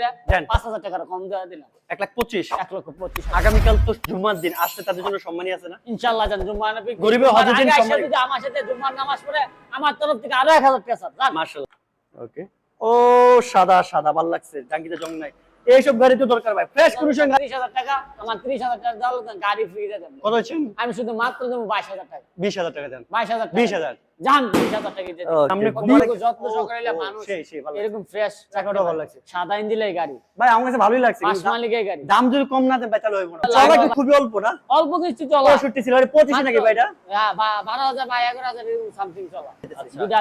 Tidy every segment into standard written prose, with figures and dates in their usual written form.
করে 5,000 টাকা কম দেওয়া দিলাম। 1,25,000 1,25,000। আগামীকাল তো জুম্মার দিন, আসলে তাদের জন্য সম্মানী আছে না? ইনশাআল্লাহ জান জুম্মার নবী গরিবের হজের দিন সম্মানী। যদি আমার সাথে জুম্মার নামাজ পড়ে আমার তরফ থেকে আরো 1,000 টাকা স্যার জান। মাশাআল্লাহ। ওকে। ও সাদা সাদা ভালো লাগছে, জাঙ্গিতে জং নাই। এইসব গাড়ি তো দরকার ভাই, ফ্রেশ কন্ডিশন। 30,000 টাকা, আমার 30,000 টাকা দাও, গাড়ি ফ্রি দিয়ে দেব। কত হচ্ছে? আমি শুধু মাত্র দেব 22,000 টাকা। 20,000 টাকা দেন। 22,000 টাকা। 20,000 জান 20,000 টাকা দিয়ে দেব। সামনে যত্ন সহকারে মানুষ সেই ভালো এরকম ফ্রেশ চাকাটা ভালো লাগছে সাদা ইঞ্জিনের গাড়ি ভাই, আমার কাছে ভালোই লাগছে। পাঁচ মালিকের গাড়ি, দাম যদি কম না দেন ভাই তাহলে হইব না। চলা কি খুবই অল্প না? অল্প কিছু চলা। 65 ছিল, আরে 25 নাকি ভাই এটা? হ্যাঁ 12,000 বা 11,000 এরকম সামথিং চলা। দুটা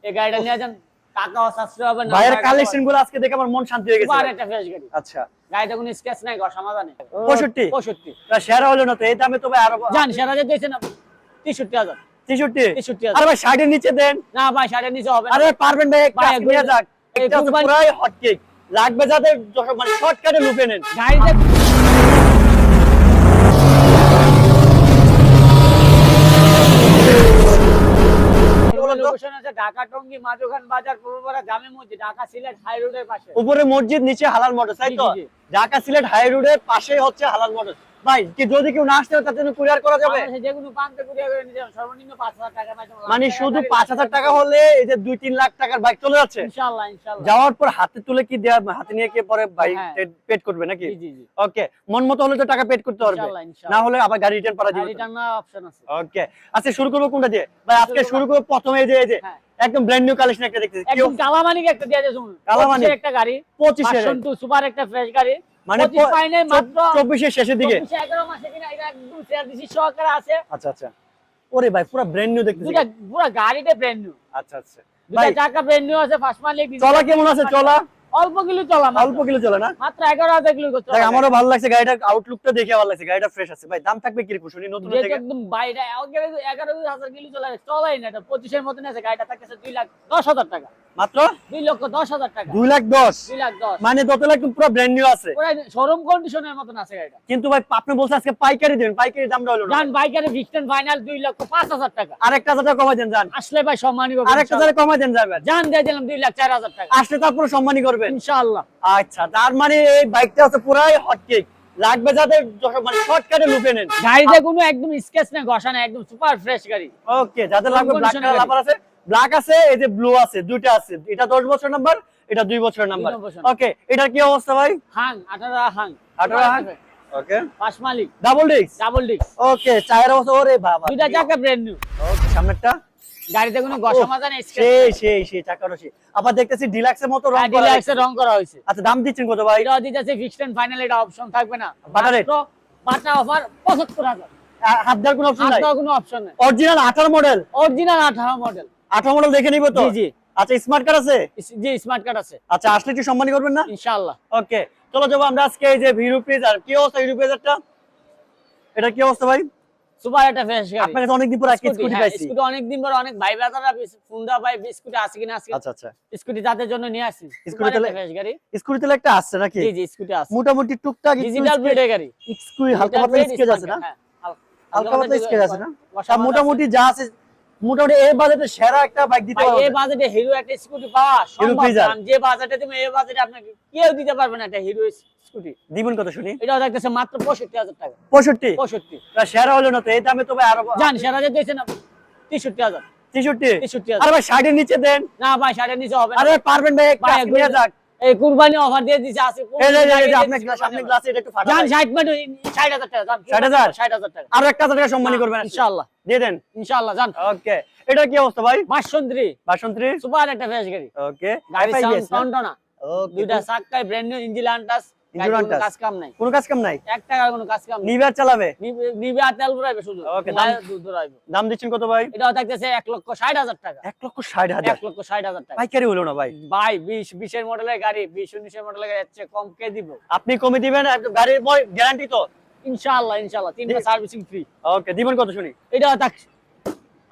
এই গাড়িটা নিয়ে যান, টাকাও সাশ্রয় হবে না। ভাইয়ের কালেকশন গুলো আজকে দেখে আমার মন শান্তি হয়ে গেছে। আর একটা ফ্রেশ গাড়ি। আচ্ছা, গাড়িটা কোনো স্ক্র্যাচ নাই, ঘর সমাধানে। 65 তা সেরা হলো না তো, এই দামে তো ভাই আরো জান সেরা যে দিয়েছেন 63,000। 63 আরে ভাই 60 এর নিচে দেন না ভাই 60 এর নিচে হবে না। আরে পারবেন ভাই, একটা ভাই, নিয়ে যাক। এই এটা তো কুরবানি- পুরাই হট কেক লাগবে, যাদের মানে শর্টকাটে লুপে নেন। গাড়িতে লোকেশন আছে ঢাকা টঙ্গী মাঝখান বাজার পূর্বপাড়া জামে মসজিদ, ঢাকা সিলেট হাই রোডের পাশে। উপরে মসজিদ, নিচে হালাল মোটরস, তাই তো? জি, জি। ঢাকা সিলেট হাই রোডের পাশেই হচ্ছে হালাল মোটরস। ভাই কি যদি কেউ না আসতে তার জন্য কুরিয়ার করা যাবে? বাংলাদেশে যে কোনো প্রান্তে কুরিয়ার করে নিতে হবে, সর্বনিম্ন 5,000 টাকা মাধ্যমে। মানে শুধু 5,000 টাকা হলে এই যে 2-3 লাখ টাকার বাইক চলে যাচ্ছে। ইনশাআল্লাহ ইনশাআল্লাহ। যাওয়ার পর হাতে তুলে কি দেয়া, হাতে নিয়ে কি পরে বাইক হ্যাঁ। পেড করবে নাকি? জি, জি, জি। ওকে, মন মতো হলে তো টাকা পেড করতে পারবে, ইনশাআল্লাহ, ইনশাআল্লাহ। না হলে আবার গাড়ি রিটার্ন করা যাবে। রিটার্ন অপশন আছে। ওকে, আচ্ছা শুরু করব কোনটা দিয়ে? ভাই আজকে শুরু করব প্রথমে এই যে হ্যাঁ। একদম ব্র্যান্ড নিউ কালেকশন একটা দেখতেছি। একদম কালামানিক একটা দিয়ে দিয়েছে শুনুন। কালামানিক। 25 একটা গাড়ি, 25 এর। 502 সুপার একটা ফ্রেশ গাড়ি। মানে 25 পাইনে মাত্র 24 এর শেষের দিকে। 11 মাসে কিনা এটা একদম শেয়ার দিছি সহকারে আছে। আচ্ছা আচ্ছা, ওরে ভাই পুরো ব্র্যান্ড নিউ দেখতেছি। দুটা পুরো গাড়িটা ব্র্যান্ড নিউ। আচ্ছা আচ্ছা দুটা ভাই, চাকা ব্র্যান্ড নিউ আছে, ফার্স্ট মালিক। চলা কেমন আছে? চলা অল্প কিলো চলা, অল্প কিলো চলে না? মাত্র 11,000 কিলো চলা। দেখ আমারও ভালো লাগছে গাড়িটার আউটলুকটা দেখে, ভালো লাগছে গাড়িটা ফ্রেশ আছে। ভাই দাম থাকবে কি রকম শুনি নতুন যেটা থেকে? একদম বাইরে 11,000 কিলো চলা, চলাই না এটা 25 এর মতন আছে। গাড়িটা থাকতেছে 2,10,000 টাকা, মাত্র 2,10,000 টাকা। 2,10,000 2,10,000 মানে দোতলা একদম পুরো ব্র্যান্ড নিউ আছে। পুরো শোরুম কন্ডিশনের মতন আছে গাড়িটা। কিন্তু ভাই আপনি বলছেন আজকে পাইকারি দেন, পাইকারি দামটা হলো না। জান বাইকারে ভিক্সটেন ফাইনাল 2,05,000 টাকা। আরেকটা হাজার কমাই দেন জান, আসলে ভাই সম্মানী করবেন। আরেকটা হাজার কমাই দেন যাবেন। জান দিয়ে দিলাম 2,04,000 টাকা। আসলে তারপরে সম্মানী করবেন ইনশাআল্লাহ। আচ্ছা, তার মানে এই বাইকটা হচ্ছে পুরাই হট কেক লাগবে, যাদের মানে শর্টকাটে লুপে নেন। গাড়িতে কোনো একদম স্কেচ না, ঘষা না, একদম সুপার ফ্রেশ গাড়ি। ওকে, যাদের লাগবে ব্ল্যাক কালার লাভার আছে, ব্ল্যাক আছে, এই যে ব্লু আছে, দুইটা আছে। এটা 10 বছর নাম্বার, এটা 2 বছরের নাম্বার। 2 বছর। ওকে, এটার কি অবস্থা ভাই? হাং 18 হাং 18 হাং। ওকে, পাঁচ মালিক, ডাবল ডিস্ক। ডাবল ডিস্ক, ওকে, টায়ার অবস্থা ওরে বাবা। দুইটা চাকা ব্র্যান্ড নিউ। ওকে, সামনেরটা গাড়িতে কোনো ঘষা মাজা না, স্কেচ। সেই চাকাটা সেই। আবার দেখতেছি ডিলাক্সের মতো রং করা ডিলাক্সে আছে। রং করা হয়েছে। আচ্ছা, দাম দিচ্ছেন কত ভাই? এটা দিতেছে ফিক্সড ফাইনাল, এটা অপশন থাকবে না। বাটা রেট? বাটা অফার 75,000। হাত দেওয়ার কোনো অপশন নাই? আপনার কোনো অপশন নেই। Original 18 model. Original 18 model. 18 model দেখে নিব তো? জি জি আচ্ছা, স্মার্ট কার্ড আছে? জি, স্মার্ট কার্ড আছে। আচ্ছা, আসলে কি সম্মানী করবেন না? ইনশাআল্লাহ। ওকে, চলো যাবো আমরা আজকে এই যে হিরো প্লেজার। কি অবস্থা হিরো প্লেজারটা? এটা কি অবস্থা ভাই? সুপার একটা ফ্রেশ গাড়ি। আপনার কাছে অনেকদিন পর আজকে স্কুটি পাইছি। স্কুটি অনেকদিন পর অনেক ভাই ব্রাদাররা ফোন দা ভাই স্কুটি আছে কিনা আজকে। আচ্ছা আচ্ছা, স্কুটি তাদের জন্য নিয়ে আসি। স্কুটি তাহলে ফ্রেশ গাড়ি। স্কুটি তাহলে একটা আসছে নাকি? জি জি, স্কুটি আছে। মোটামুটি টুকটাক ডিজিটাল প্লেটের গাড়ি। স্কুটি হালকা পাতলা স্কেচ আছে না? হ্যাঁ, হালকা পাতলা স্কেচ আছে না? আর মোটামুটি যা আছে, মোটামুটি এই বাজেটে সেরা একটা বাইক দিতে ভাই পারবে। এই বাজেটে হিরো একটা স্কুটি পাওয়া হিরো সম্ভব প্লেজার। না। যে বাজেটে তুমি এই বাজেটে আপনাকে কেউ দিতে পারবে না একটা হিরো স্কুটি। দিবেন কত শুনি? এটাও দেখতেছে মাত্র 65,000 টাকা। 65 65 তা সেরা হলো না তো, এই দামে তো ভাই আরো জান সেরা যে দিয়েছেন 63,000। 63। 63,000। আরে ভাই 60 এর নিচে দেন। না ভাই 60 এর নিচে হবে না। আরে পারবেন ভাই, একটা ভাই, নিয়ে যাক। এই কুরবানি অফার দিয়ে দিছে আছে। এই যে আপনি সামনে গ্লাসে এটা একটু ফাটা। জান 60 মিনিট 60,000 টাকা জান। 60,000? 60,000 টাকা। আরো 1000 টাকা সম্মানী করবেন ইনশাআল্লাহ। দিয়ে দেন। ইনশাআল্লাহ জান। ওকে, এটা কি অবস্থা ভাই? বাসন্তী 62। সুপার একটা ফ্রেশ গাড়ি। ওকে, গাড়ি FIBS সাউন্ড না? টনটনা। ওকে, দুইটা চাকায় ব্র্যান্ড নিউ ইঞ্জিন আনটাস। ইঞ্জিন আনটাস। কাজ কাম নাই। কোনো কাজ কাম নাই? 1 টাকার কোনো কাজ কাম নাই। নিবার চালাবে? নিবে আর তেল ভরাইবে শুধু। ওকে, দুধ ভরাইবে। দাম দিচ্ছেন কত ভাই? এটাও থাকতেছে 1,60,000 টাকা। 1,60,000। 1,60,000 টাকা। পাইকারি হলো না ভাই? ভাই 20 এর মডেলের গাড়ি, 20-19 এর মডেলের গাড়ি এর কম কে দিব? আপনি কমে দিবেন, গাড়ির গ্যারান্টি তো? ইনশাআল্লাহ ইনশাআল্লাহ 3 বার সার্ভিসিং ফ্রি। ওকে, দিবেন কত শুনি? এটাও থাক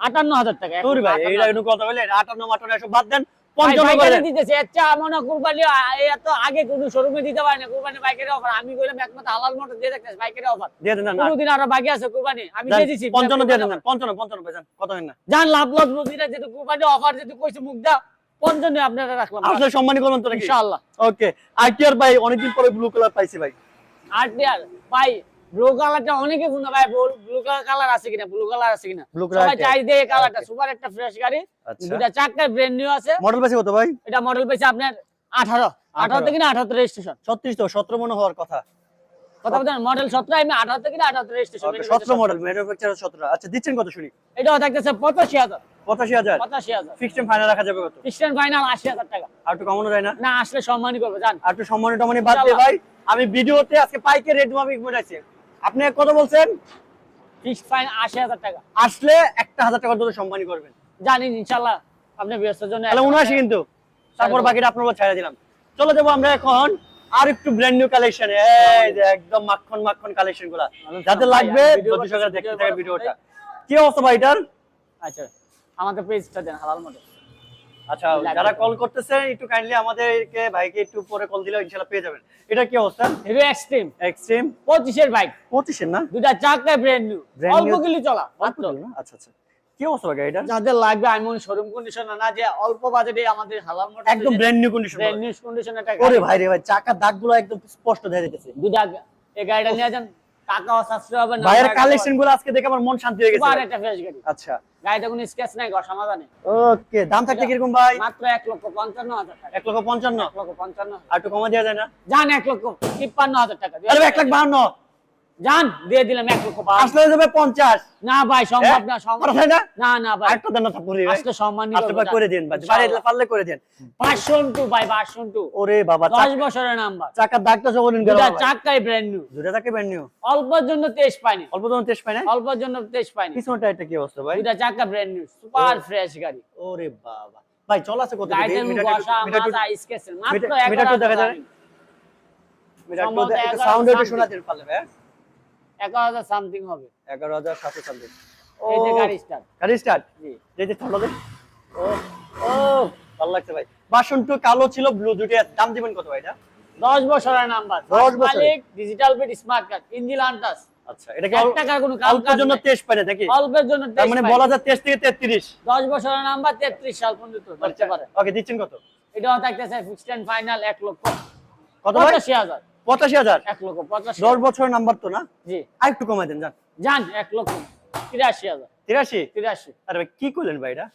58,000 টাকা। তোর ভাই এইটা একটু কথা বলে 58 এসব বাদ দেন, 55 55 করে দিতেছে। আচ্ছা মনে কুরবানি এত আগে কোন শোরুমে দিতে পারে না কুরবানি বাইকের অফার। আমি কইলাম একমাত্র হালাল মোটর দিয়ে দেখতেছ বাইকের অফার। দিয়ে দেন না? কোনদিন আরো বাকি আছে কুরবানি আমি দিয়ে দিছি। 55 দিয়ে দেন। 55 পেছেন কত দেন না? জান লাভ লস বুঝিনা যেহেতু কুরবানি অফার যেহেতু কইছে মুখ দা 55 আপনারা রাখলাম আসলে সম্মানী করবেন তো নাকি? ইনশাআল্লাহ। ওকে আইটিআর ভাই অনেকদিন পরে ব্লু কালার পাইছি ভাই। আরটিআর ভাই ব্লু কালারটা অনেকে ফোনে ভাই ব্লু কালার আছে কিনা, ব্লু কালার আছে কিনা, Blue color সবাই আছে। চাই দিয়ে কালারটা সুপার একটা ফ্রেশ গাড়ি। আচ্ছা। দুটা চাকায় ব্র্যান্ড নিউ আছে। মডেল পাইছে কত ভাই? এটা মডেল পেয়েছে আপনার 18 থেকে না 18 রেজিস্ট্রেশন। 36 তো 17 মনে হওয়ার কথা। কথা বলেন মডেল 17 আমি 18 থেকে না 18 রেজিস্ট্রেশন। 17 model manufacturer 17। আচ্ছা দিচ্ছেন কত শুনি? এটাও থাকতেছে 85,000। 85,000 85,000 ফিক্সড টাইম ফাইনাল রাখা যাবে কত? খ্রিস্টান ফাইনাল 80,000 টাকা। আর একটু কমানো যায় না? না আসলে সম্মানই করবে জান। আর একটু সম্মানী টমানি বাদ দিয়ে ভাই আমি ভিডিওতে আজকে পাইকে রেট মাফিক বলেছি। আপনি কত বলছেন? ফিক্সড ফাইন 80,000 টাকা। আসলে 1000 টাকা দরে সম্মানী করবেন। জানি ইনশাআল্লাহ আপনি ব্যস্তর জন্য তাহলে 79 কিন্তু তারপর বাকিটা আপনার উপর ছেড়ে দিলাম। চলে যাবো আমরা এখন আর একটু ব্র্যান্ড নিউ কালেকশন। এই যে একদম মাখন মাখন কালেকশন গুলা যাদের লাগবে ধৈর্য সহকারে দেখতে থাকেন ভিডিওটা। কি অবস্থা ভাই এটার? আচ্ছা আমাকে পেজটা দেন হালাল মডেল। আচ্ছা যারা কল করতেছেন একটু কাইন্ডলি আমাদেরকে ভাইকে একটু পরে কল দিলে ইনশাআল্লাহ পেয়ে যাবেন। এটা কি অবস্থা? হিরো এক্সট্রিম এক্সট্রিম 25 এর বাইক, 25 এর না? দুটা চাকায় ব্র্যান্ড নিউ, Brand অল্প new? কিলো চলা মাত্র। আচ্ছা আচ্ছা কি অবস্থা ভাই এটা? যাদের লাগবে আমি শোরুম কন্ডিশন না যে অল্প বাজেটে আমাদের হালাল মডেল একদম brand new condition. Brand new কন্ডিশনের টাকা। ওরে ভাই রে ভাই চাকার দাগগুলো একদম স্পষ্ট দেখা যাচ্ছে। দুটা এই গাড়িটা নিয়ে যান টাকাও সাশ্রয় হবে না। ভাইয়ের কালেকশন গুলো আজকে দেখে আমার মন শান্তি হয়ে গেছে। সুপার একটা ফ্রেশ গাড়ি। আচ্ছা গাড়িটা কোনো স্ক্র্যাচ নাই, ঘর সমাধানে। ওকে দাম থাকতে কিরকম ভাই? মাত্র 1,55,000 টাকা। 1,55,000 1,55,000 আর একটু কমা দেওয়া যায় না? জান 1,53,000 টাকা। আরে 1,52,000 জান দিয়ে দিলাম 1,52,000। আসলে যাবে 50। না ভাই সম্ভব না, সম্ভব পারা যায় না? না। না ভাই আরেকটা দেন না থাপুরি ভাই। আজকে সম্মান আসলে ভাই করে দেন ভাই। বাইরে পারলে করে দেন। ভার্সন 2 ভাই ভার্সন 2। ওরে বাবা 10 বছরের নাম্বার। চাকার দাগটা যখন গেল দুটা ভাই। চাকাই ব্র্যান্ড নিউ। দুটা চাকা ব্র্যান্ড নিউ। অল্পের জন্য 23 পাইনি। অল্প দাম টেস্ট পাই না? অল্পের জন্য 23 পাইনি। পিছনটা এটা কি অবস্থা ভাই? দুটা চাকা ব্র্যান্ড নিউ সুপার ফ্রেশ গাড়ি। ওরে বাবা ভাই চল আছে কত? গাড়িটার বসা মাজা স্কেচ মাত্র 11,000 দেখা যায়। সম্ভবত একটু সাউন্ড একটু শোনা দিন পারলে ভাই। 11,000 সামথিং হবে। 11,700 সামথিং। এই যে গাড়ি স্টার্ট। গাড়ি স্টার্ট। জি এই যে ঠান্ডা দে। ও ও ভালো লাগছে ভাই। ভার্সন 2 কালো ছিল ব্লু দুটোর দাম দিবেন কত ভাই এটা? 10 বছরের নাম্বার। 10 বছরের। মালিক ডিজিটাল বিট স্মার্ট কার্ড ইঞ্জিন আনটাস। আচ্ছা এটা কি 1 টাকার কোনো কাজ অল্পের জন্য টেস্ট পাই না নাকি? অল্পের জন্য তার মানে বলা যায় 23 থেকে 33। 10 বছরের নাম্বার 33 সাল পর্যন্ত করতে পারে। ওকে দিচ্ছেন কত? এটাও থাকতেছে ফিক্সড এন্ড ফাইনাল 1 লক্ষ কত ভাই? 85,000। 85,000 1 লক্ষ 85। 10 বছরের নাম্বার তো না? জি আর একটু কমাই দেন জান। জান 1 লক্ষ 83,000। 83? 83 আরে ভাই কি কইলেন ভাই এটা?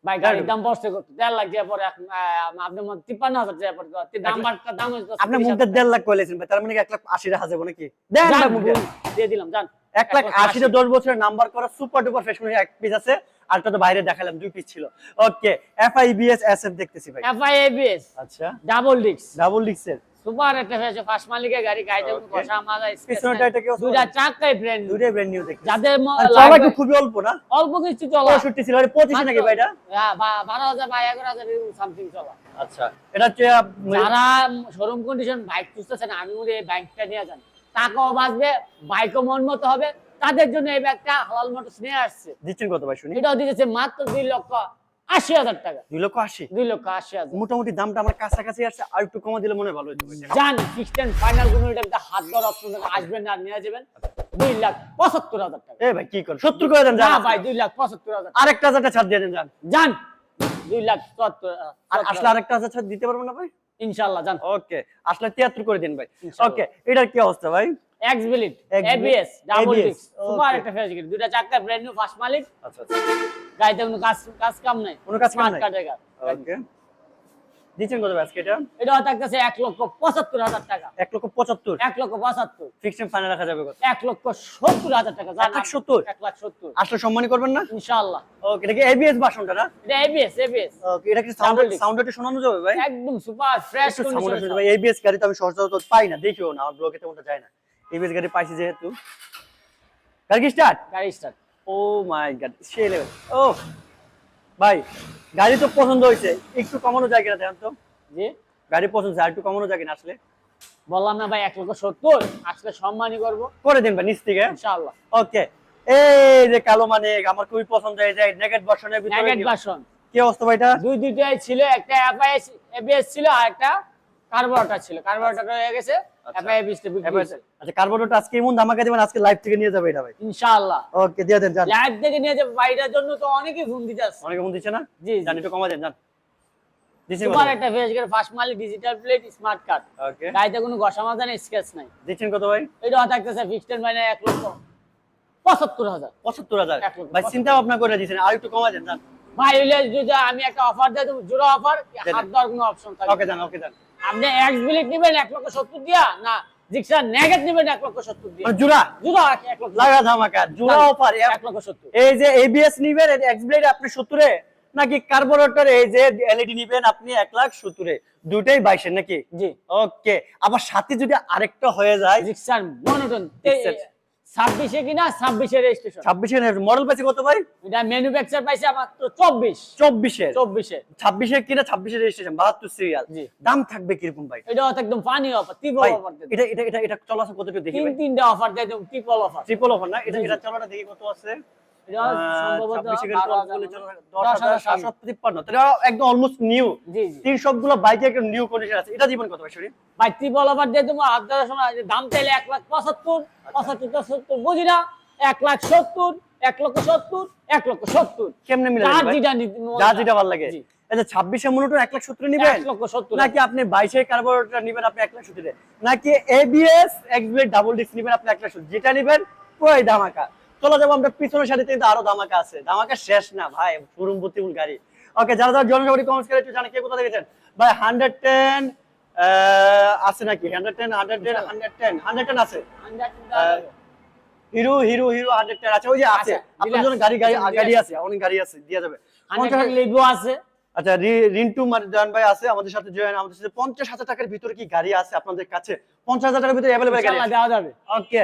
ভাই গাড়ির দাম বসতে করতে 1.5 লাখ টাকা পরে আপনি 53,000 টাকা পরে নাম্বারটা দাম হচ্ছে আপনি মুখে 1.5 লাখ কইলেছেন ভাই তার মানে কি 1,80,000 যাবে নাকি? দেন ভাই মুখে দিয়ে দিলাম জান 1,80,000 তে 10 বছরের নাম্বার করা সুপার ডুপার ফ্রেশ এক পিস আছে আর তো বাইরে দেখালাম 2 পিস ছিল। ওকে FIBS SF দেখতেছি ভাই। FIABS আচ্ছা ডাবল ডিস্ক ডাবল ডিক্সের সুপার একটা ফেছে ফার্স্ট মালিকের গাড়ি গাড়িতে কোনো কষা মাজা পিছনটা এটা কি অবস্থা? দুইটা চাকাই ব্র্যান্ড দুটোই ব্র্যান্ড নিউ দেখতেছি। যাদের আর চলা কি খুবই অল্প না? অল্প কিছু চলা 65 ছিল আরে 25 নাকি ভাই এটা? হ্যাঁ 12,000 বা 11,000 সামথিং চলা। আচ্ছা এটা হচ্ছে যারা শোরুম কন্ডিশন বাইক খুঁজতেছেন আমি বলি এই বাইকটা নিয়ে যান, টাকাও বাঁচবে, বাইকও মন মতো হবে, তাদের জন্য এই ব্যাগটা হালাল মোটরস নিয়ে আসছে। দিচ্ছেন কত ভাই শুনি? এটাও দিতেছে মাত্র 2,80,000 টাকা। 2,80,000 2,80,000 মোটামুটি দামটা আমার কাছাকাছি আসছে আর একটু কমা দিলে মনে হয় ভালো হতো ভাই। জান ফিক্সড এন্ড ফাইনাল কোনো এটা হাত ধর অপশন আসবেন না নিয়ে যাবেন 2,75,000 টাকা। এ ভাই কি করেন 70 করে দেন না জান। ভাই 2,75,000 আরেকটা হাজারটা ছাড় দিয়ে দেন জান। জান 2,74,000 আর আসলে আরেকটা হাজার ছাড় দিতে পারবেন না ভাই? ইনশাআল্লাহ জান। ওকে আসলে 73 করে দিন ভাই। ইনশাআল্লাহ। ওকে এটার কি অবস্থা ভাই? X billet X-Billet, ABS double ABS, disc super okay. একটা ফ্রেশ গাড়ি, দুইটা চাকা ব্র্যান্ড নিউ ফার্স্ট মালিক, আচ্ছা আচ্ছা গাড়িতে কোনো কাজ কাম নাই, কোনো কাজ কাম স্মার্ট নাই? কার্ডের গাড়ি। ওকে দিচ্ছেন কত ভাই আজকে এটা? এটাও থাকতেছে 1,75,000 টাকা। 1,75,000 1,75,000 ফিক্সড টাইম ফাইনাল রাখা যাবে কত? 1,70,000 টাকা। জান 1,70,000 1,70,000 আসলে সম্মানী করবেন না? ইনশাআল্লাহ। ওকে এটা কি ABS ভার্সনটা না? এটা ABS ওকে এটা কি সাউন্ড Double disc। সাউন্ড একটু শোনানো যাবে ভাই? একদম সুপার ফ্রেশ একটু সাউন্ড কন্ডিশন। শুনতে ভাই ABS গাড়ি তো আমি সচরাচর পাই না দেখিও না আমার ব্লগে তেমনটা যায় না। ABS গাড়ি পাইছি যেহেতু গাড়ি কি স্টার্ট? গাড়ি স্টার্ট। ও মাই গড সেই লেভেল। ও ভাই গাড়ি তো পছন্দ হয়েছে একটু কমানো যায় কিনা দেখেন তো? জি গাড়ি পছন্দ হয়েছে আর একটু কমানো যায় কিনা আসলে? বললাম না ভাই 1,70,000 আসলে সম্মানই করব করে দিন ভাই নিচ থেকে। ইনশাআল্লাহ। ওকে এই যে কালো মানে আমার খুবই পছন্দ এই যে নেগেট ভার্সনের ভিতরে নেগেট কি- ভার্সন কি অবস্থা ভাই এটা? দুইটাই ছিল, একটা ABS ছিল আর একটা কার্বোরেটর ছিল, কার্বোরেটর হয়ে গেছে, আচ্ছা। ABS টা বিক্রি হয়েছে। আচ্ছা কার্বোরেটরটা আজকে এমন ধামাকা দিবেন আজকে লাইভ থেকে নিয়ে যাবে এটা ভাই। ইনশাআল্লাহ ওকে দিয়ে দেন জান। লাইভ থেকে নিয়ে যাবে, বাইরের জন্য তো অনেকেই ফোন দিতে আসছে। অনেকে মন দিচ্ছে না? জি জি জান একটু কমা দেন জান। দিচ্ছেন সুপার কত? একটা ফ্রেশ গাড়ি, ফার্স্ট মালিক, ডিজিটাল প্লেট, স্মার্ট কার্ড, ওকে, গাড়িতে কোনো ঘষা মাজা নেই, স্ক্র্যাচ নাই। দিচ্ছেন কত ভাই? এটাও থাকতেছে ফিক্সড মানে 1,75,000। 75,000 এক লক্ষ ভাই, 75,000 চিন্তা ভাবনা করে দিচ্ছেন, আর একটু কমা দেন। ভাই হইলে যদি আমি একটা অফার দেই, জোড়া অফার, হাত দেওয়ার কোনো অপশন থাকবে ওকে না। দেন, ওকে দেন। আপনি এক্স বিলিট নেবেন 1,70,000 দিয়া, না জিক্সার নেগেট নেবেন 1,70,000 দিয়া। মানে জোড়া জোড়া 1,70,000 লাগা ধামাকা, জোড়া অফার। 1,70,000। এই যে এবিএস নিবেন এক্সব্লেড আপনি 70 এ, নাকি কার্বোরেটর এই যে এলইডি নিবেন আপনি 1,70,000 এ, দুটেই 22 এর নাকি? জি, ওকে, আবার সাথে যদি আরেকটা হয়ে যায় জিক্সার মনোটন জিক্সার। 26 এ কিনা 26 এর রেজিস্ট্রেশন। 26 এর মডেল পাইছে কত ভাই? এটা ম্যানুফ্যাকচার পাইছে মাত্র 24 24 এর 24 এ। 26 এর কিনা 26 এর রেজিস্ট্রেশন, 72 সিরিয়াল। জি। দাম থাকবে কিরকম ভাই? এটা একদম ফানি অফার, তীব্র ভাই অফার দেব। এটা চলাছে কতটুকু দেখি ভাই? তিনটা অফার দেব, ট্রিপল অফার। ট্রিপল অফার না? এটা জি, জি। এটা চলাটা দেখি কত আছে? এটা সম্ভবত 26 এর টপ বলে 10,000 10,753। তাহলে একদম অলমোস্ট নিউ। জি, জি। তিন সবগুলো বাইকে একটা নিউ কন্ডিশন আছে। এটা জীবন কত ভাই শুনি? ভাই ট্রিপল অফার দিয়ে তোমার হাত ধরার সময় দাম চাইলে 1,75,000, 75,000 বুঝি না, 1,70,000, 1,70,000, 1,70,000। কেমনে মিলে যার ভাই? যেটা যার যেটা ভালো লাগে। জি। এই যে 26 এর মূল্যটা 1,70,000 নিবেন, 1,70,000 নাকি আপনি 22 এর কার্বোরেটর নিবেন আপনি 1,70,000 এ, নাকি এবিএস এক্সব্লেড ডাবল ডিস্ক নিবেন আপনি 1,70,000, যেটা নিবেন পুরোই ধামাকা। চলো যাবো আমরা পিছনের সাথে, কিন্তু আরো ধামাকা আছে। ধামাকা শেষ না ভাই, শোরুম ভর্তিমূল গাড়ি। ওকে, যারা যারা জনসভাটি কমেন্টস করে একটু জানে কে কোথা দেখেছেন ভাই। 110 আছে নাকি? 110 110 আছে। হিরো 110 আছে, ওই যে আছে। আপনার জন্য গাড়ি আছে, অনেক গাড়ি আছে, দেয়া যাবে। 100 লেবু আছে। আচ্ছা, রিন্টু মারদান ভাই আছে আমাদের সাথে জয়েন। আমাদের সাথে 50,000 টাকার ভিতরে কি গাড়ি আছে আপনাদের কাছে? 50,000 টাকার ভিতরে अवेलेबल গাড়ি ইনশাআল্লাহ আছে। দেওয়া যাবে। ওকে,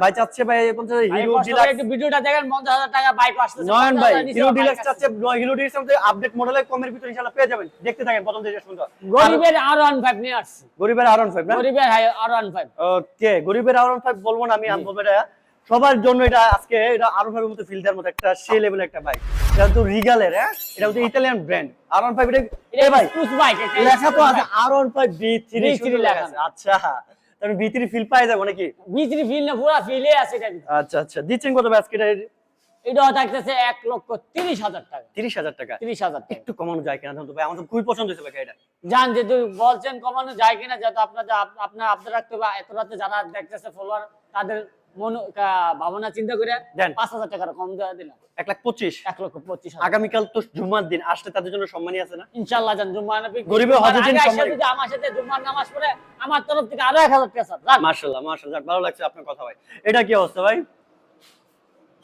ভাই চাচ্ছে ভাই 50,000 হিরো ডিলাক্স। একটু ভিডিওটা দেখেন, 50,000 টাকা বাইক আসতেছে। নয়ন ভাই 50,000 নিচে হিরো বাইক ডিলাক্স আসতেছে। চাচ্ছে, হিরো ডিলাক্স মধ্যে আপডেট মডেলের কমের ভিতরে ইনশাআল্লাহ পেয়ে যাবেন। দেখতে থাকেন প্রথম থেকে শেষ পর্যন্ত। গরিবের R15 নিয়ে আসছি। গরিবের R15 না? গরিবের R15। ওকে, গরিবের R15 বলবো না আমি, বলবো এটা সবার জন্য। এটা আজকে এটা R15 এর মতো ফিল দেওয়ার মতো একটা সে লেভেল একটা বাইক। এটা তো রিগালের, হ্যাঁ, এটা হচ্ছে ইতালিয়ান ব্র্যান্ড R15। এটা ভাই স্পুস বাইক, লেখা তো আছে R15 B3 B3 লেখা আছে। আচ্ছা, তাহলে B3 ফিল পাই যাবো নাকি? B3 ফিল না, পুরো ফিলে আছে এটা। আচ্ছা আচ্ছা, দিচ্ছেন কত ভাই আজকে? এটাও থাকতেছে 1,30,000 টাকা। 30,000 টাকা। 30,000 টাকা। একটু কমানো যায় কিনা জানো তো ভাই? আমার তো খুবই পছন্দ হয়েছে ভাই এটা। জান যেহেতু বলছেন কমানো যায় কিনা, যেহেতু আপনার আপডেট রাখতে হবে। এত রাতে যারা দেখতেছে ফলোয়ার, তাদের ভাবনা চিন্তা করে দেন 5,000 টাকা কম দেওয়া দিলাম। 1,25,000। 1,25,000। আগামীকাল তো জুম্মার দিন, আসলে তাদের জন্য সম্মানী আছে না? ইনশাআল্লাহ জান জুম্মার নবী গরিবের হজের দিন সম্মানী। যদি আমার সাথে জুম্মার নামাজ পড়ে, আমার তরফ থেকে আরো 1,000 টাকা স্যার। মাশাআল্লাহ মাশাআল্লাহ, ভালো লাগছে আপনার কথা ভাই। এটা কি অবস্থা ভাই?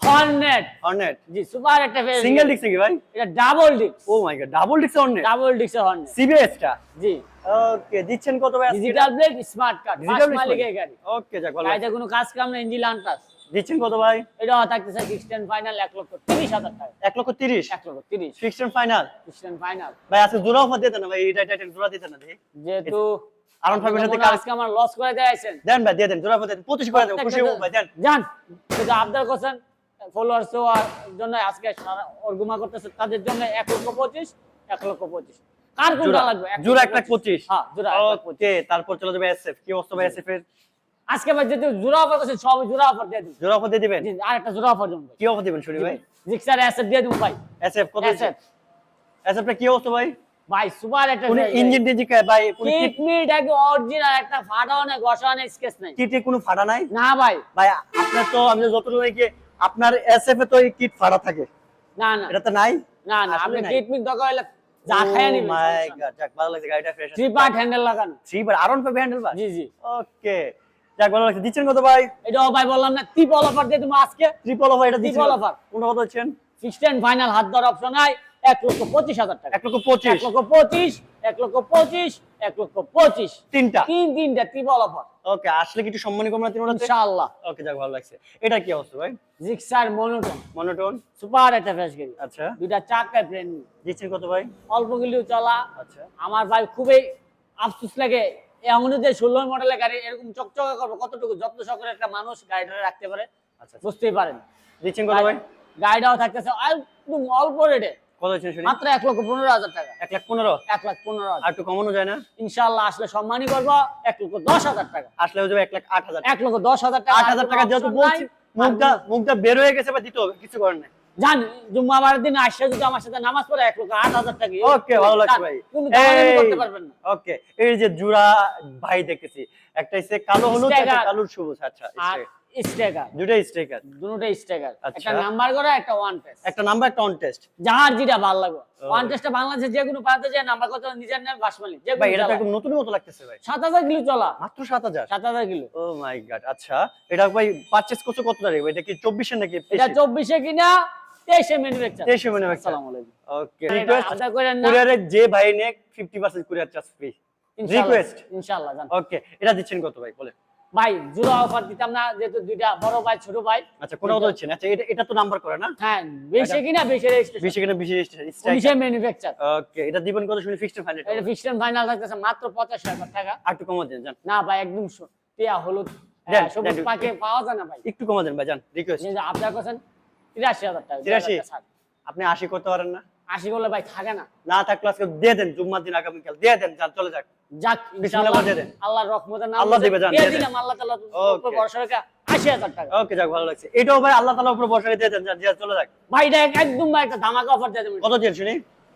হর্নেট। হর্নেট জি, সুপার একটা সিঙ্গেল ডিস্ক নাকি ভাই? এটা double disc. Oh my God, double disc Hornet, double ডিস্কের হর্নেট। সিবিএস টা। জি, ওকে, দিচ্ছেন কত ভাই আজকে? Digital plate, smart card, digital first মালিকের গাড়ি। ওকে, যাক ভালো। গাড়িতে কোনো কাজ কাম না, ইঞ্জিন আনটাস। দিচ্ছেন কত ভাই? এটা থাকতেছে ফিক্সড ফাইনাল 1,30,000 টাকা। 1,30,000 1,30,000 ফিক্সড ফাইনাল। Fixed final. ভাই আজকে জোড়া অফার দিতেন না ভাই? এটা জোড়া দিতেন না দেখি? যেহেতু R15 এর সাথে কাজ আজকে আমার লস করে দেয়াইছেন, দেন ভাই, দিয়ে দেন জোড়া অফার দেন, 25 করে দেন, খুশি হব ভাই, দেন। জান যদি আপনার কোশ্চেন ফলোয়ার্স জন্য আজকে অর্গুমা করতেছে, তাদের জন্য 1,25,000, 1,25,000। কার কোনটা লাগবে? জোড়া 1,25,000। হ্যাঁ, জোড়া 1,25,000। ওকে, তারপর চলে যাবে এসএফ। কি অবস্থা ভাই এসএফ এর? আজকে ভাই যেহেতু জোড়া অফার করছেন, সব জোড়া অফার দিয়ে দিন। জোড়া অফার দিয়ে দিবেন? জি, আর একটা জোড়া অফার দেন ভাই। কি অফার দিবেন শুনি ভাই? জিক্সার অ্যাসেট দিয়ে দিন ভাই। এসএফ কত? অ্যাসেট এসএফ টা কি অবস্থা ভাই? ভাই সুপার একটা কোন ইঞ্জিন টিঞ্জিন ভাই? কোন কিট মিট একদম অরিজিনাল, একটা ফাটাও না, ঘষাও না, স্কেচ নাই। কিটে কোনো ফাটা নাই না ভাই, ভাই? আপনার তো আমি যতটুকু দেখি আপনার এসএফ এ তো এই কিট ফাটা থাকে, না না এটা তো নাই। না না, আসলে আপনি নাই। কিট মিট দরকার হলে যা খায় নিবেন। মাই গড, যাক ভালো লাগছে, গাড়িটা ফ্রেশ আছে। 3 পার্ট হ্যান্ডেল লাগানো। 3 বার আরন পে হ্যান্ডেল বার। জি জি, ওকে, যাক ভালো লাগছে। দিচ্ছেন কত ভাই? এটাও ভাই বললাম না, ট্রিপল অফার দিয়ে তুমি আজকে। ট্রিপল অফার এটা দিচ্ছেন? Triple offer. কোনটা কত দিচ্ছেন? ফিক্সড এন্ড ফাইনাল হাত ধর অপশন নাই, 1,25,000 টাকা। 1,25,000 1,25,000, 1,25,000, 1,25,000। তিনটা। তিনটা ট্রিপল অফার ওকে, আসলে কি একটু সম্মানী কম না তিনটাতে? ইনশাআল্লাহ। ওকে, যাক ভালো লাগছে। এটা কি অবস্থা ভাই? Gixxer monotone monotone. সুপার একটা ফ্রেশ গাড়ি। আচ্ছা, দুইটা চাকায় ব্র্যান্ড নিউ, দিচ্ছেন কত ভাই? অল্প কিলো চলা। আচ্ছা, আমার ভাই খুবই আফসোস লাগে, এমন যে 16 মডেলের গাড়ি এরকম চকচকে করবে, কতটুকু যত্ন সহকারে একটা মানুষ গাড়িটা রাখতে পারে আচ্ছা, বুঝতেই পারেন। দিচ্ছেন কত ভাই? গাড়িটাও থাকতেছে একদম অল্প রেটে, কত দিচ্ছেন শুনি? মাত্র 1,15,000 টাকা। 1,15,000। 1,15,000 আর একটু কমানো যায় না? ইনশাআল্লাহ আসলে সম্মানই করবো। 1,10,000 টাকা। আসলে হয়ে যাবে 1,08,000। 1,10,000 টাকা। 8,000 টাকা যেহেতু বলছি, মুখটা বের হয়ে গেছে বা দিতে হবে, কিছু করার নাই। জান জুম্মাবার দিন আসে যদি আমার সাথে নামাজ পড়ে 1,08,000 টাকা। ওকে, ভালো লাগছে ভাই। কোনো দামাদামি করতে পারবেন না। ওকে, এই যে জোড়া ভাই দেখতেছি, একটা হচ্ছে কালো হলুদ, একটা স্টেগার। কালো সবুজ। আচ্ছা, আর স্টেকার, দুটাই স্টিকার। দুটোটাই স্টেকার, আচ্ছা। একটা নাম্বার করা, একটা ওয়ান টেস্ট। একটা নাম্বার, একটা অন টেস্ট। যার যেটা ভালো লাগবে। ওয়ান টেস্টটা বাংলাদেশে যে কোনো প্রান্তে যে নাম্বার কত নিজের নাম বাসমালি যে ভাই কোনো এটা তো চালায়। একদম নতুন মতো লাগতেছে ভাই। 7,000 কিলো চলা, মাত্র 7000। 7,000 কিলো। O my god. আচ্ছা, এটা ভাই পারচেজ করছো কত তারিখ? এটা কি 24 এর নাকি এটা 24 কিনা 23 ম্যানুফ্যাকচার। 23 এর ম্যানুফ্যাকচার। আসসালামু আলাইকুম। ওকে, এটা রিকোয়েস্ট আশা করেন না। কুরিয়ারে যে ভাই নে 50% কুরিয়ার চার্জ ফ্রি। রিকোয়েস্ট। ইনশাআল্লাহ জান। ওকে, এটা দিচ্ছেন কত ভাই বলে? ভাই জোড়া অফার দিতাম না, যেহেতু দুইটা বড় ভাই ছোট ভাই। আচ্ছা, কোন কথা দিচ্ছেন? আচ্ছা, এটা তো নাম্বার করে না? হ্যাঁ, 20 কিনা 20 এর রেজিস্ট্রেশন, 20 কিনা 20 এর 19 ম্যানুফ্যাকচার। ওকে, এটা দিবেন কত শুনি? Fixed final. এটা ফিক্সড এন্ড ফাইনাল থাকতেছে মাত্র 85,000 টাকা। আর একটু কমা দেন জান। না ভাই, একদম টিয়া হলুদ দেন, সবুজ দেন। পাকে পাওয়া যায় না ভাই। একটু কমা দেন ভাই জান, রিকোয়েস্ট। যে আপনার কাছে 83,000 টাকা। 83? 2,000 ছাড়। আপনি 80 করতে পারেন না? 80 করলে ভাই থাকে না। না থাকলে আজকে দিয়ে দেন, জুম্মার দিন আগামীকাল দিয়ে দেন, যান চলে যাক। যাক বিসমিল্লাহ ইনশাআল্লাহ দিয়ে দেন। আল্লাহর রহমতের নাম আল্লাহ দিবে, জান, দিয়ে দিয়ে দেন। দিলাম। আল্লাহ তাআলা Okay. উপর ভরসা রেখে 80,000 টাকা। ওকে, যাক, ভালো লাগছে। এটাও ভাই আল্লাহ তাআলার উপর ভরসা করে দিয়ে দেন, যান দিয়ে চলে যাক। ভাই এটা একদম ভাই একটা ধামাকা অফার দিয়ে দেবেন। কত দিন শুনি?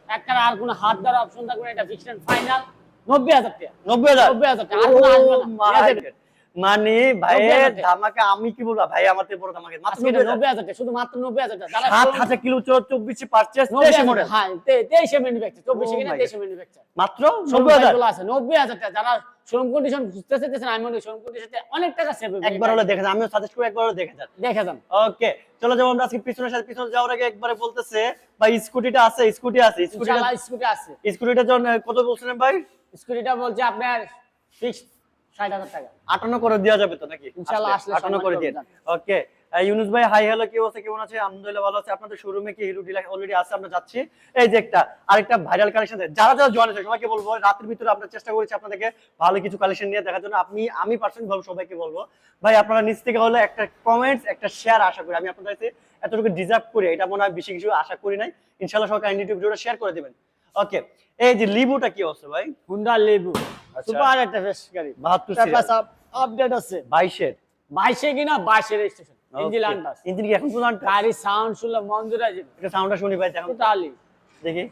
একটা আর কোনো হাত ধরা অপশন থাকবে না, এটা ফিক্সড এন্ড ফাইনাল 90,000 টাকা। 90,000? 90,000 টাকা, আর কোনো আসবে না। Oh my দিয়ে দেবেন। God! মানে ভাই 90,000 টাকা। ধামাকা, আমি কি বলবো ভাই, আমার থেকে বড় ধামাকা মাত্র আজকে এটা 90,000। 90,000 টাকা, শুধু মাত্র 90,000 টাকা। যারা 7,000 কিলো 24 পারচেজ 23 90,000 মডেল হ্যাঁ 23 ম্যানুফ্যাকচার, 24 Oh কিনা my 23 ম্যানুফ্যাকচার। মাত্র 90,000 90,000। আছে 90,000 টাকা। যারা শোরুম কন্ডিশন খুঁজতে চাইতেছেন, আমি মনে করি শোরুম কন্ডিশনে অনেক টাকা সেভ হবে। একবার হলে দেখে যান, আমিও সাজেস্ট করি একবার হলে দেখে যান। দেখে যান। ওকে, চলো যাবো আমরা আজকে পিছনের সাথে। পিছনে যাওয়ার আগে একবারে বলতেছে ভাই, স্কুটিটা আছে? স্কুটি আছে? ইনশাআল্লাহ স্কুটি আছে। স্কুটিটার জন্য কত বলছিলেন ভাই? স্কুটিটা বলছে আপনার ফিক্সড 60,000 টাকা। 58 করে দেওয়া যাবে তো নাকি? ইনশাআল্লাহ আসলে 58 করে সম্মান দিন। করবেন। ওকে, ইউনুস ভাই হাই হ্যালো, কি অবস্থা, কেমন আছে? আলহামদুলিল্লাহ ভালো আছে। আপনাদের শোরুমে কি হিরো ডিলার অলরেডি আছে? আমরা যাচ্ছি। এই যে একটা আরেকটা ভাইরাল কালেকশন, যারা যারা জয়েন হয়েছে সবাইকে বলবো, রাতের ভিতরে আমরা চেষ্টা করেছি আপনাদেরকে ভালো কিছু কালেকশন নিয়ে দেখার জন্য। আমি পার্সোনালি ভাবে সবাইকে বলবো ভাই, আপনারা নিচ থেকে হলে একটা কমেন্টস, একটা শেয়ার আশা করি। আমি আপনাদের কাছে এতটুকু ডিজার্ভ করি, এটা মনে হয় বেশি কিছু আশা করি নাই। ইনশাআল্লাহ সবাই কাইন্ডলি ভিডিওটা শেয়ার করে দিবেন। ওকে, এই যে লিবুটা কি অবস্থা ভাই? হুন্ডা লেবু আচ্ছা। সুপার একটা ফ্রেশ গাড়ি। 72 পেপার সিরিয়াল, আপডেট আছে। 22 এর 22 কিনা 22 এর রেজিস্ট্রেশন। ইঞ্জিন আন্ডাস। ইঞ্জিন কি এখন পর্যন্ত? গাড়ি সাউন্ড শুনলে মন জুড়ে যাবে। এটা সাউন্ডটা শুনি ভাই, দেখুন টোটালি দেখি।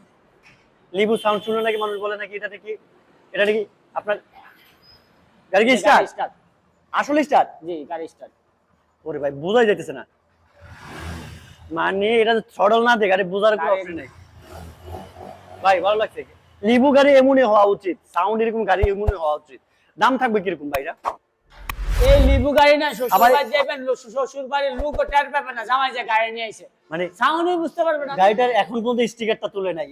লিবু সাউন্ড শুনে নাকি মানুষ বলে নাকি এটা নাকি আপনার গাড়ি কি স্টার্ট? স্টার্ট। আসলে স্টার্ট? জি গাড়ি স্টার্ট। ওরে ভাই বোঝাই যাইতেছে না, মানে এটা ছড়ল না দিয়ে গাড়ি বোঝার কোনো গাড়ি- অপশন নেই ভাই। ভালো লাগছে। লিবু গাড়ি এমনই হওয়া উচিত, সাউন্ড এরকম গাড়ি এমনই হওয়া উচিত। দাম থাকবে কিরকম ভাইরা? এই লিবু গাড়ি না শ্বশুর আবার- বাড়ি যাবেন, শ্বশুর বাড়ির লোকও টের পাবে না, জামাই যে গাড়ি নিয়ে আইছে। মানে সাউন্ডই বুঝতে পারবে না। গাড়িটার এখন পর্যন্ত স্টিকারটা তুলে নাই,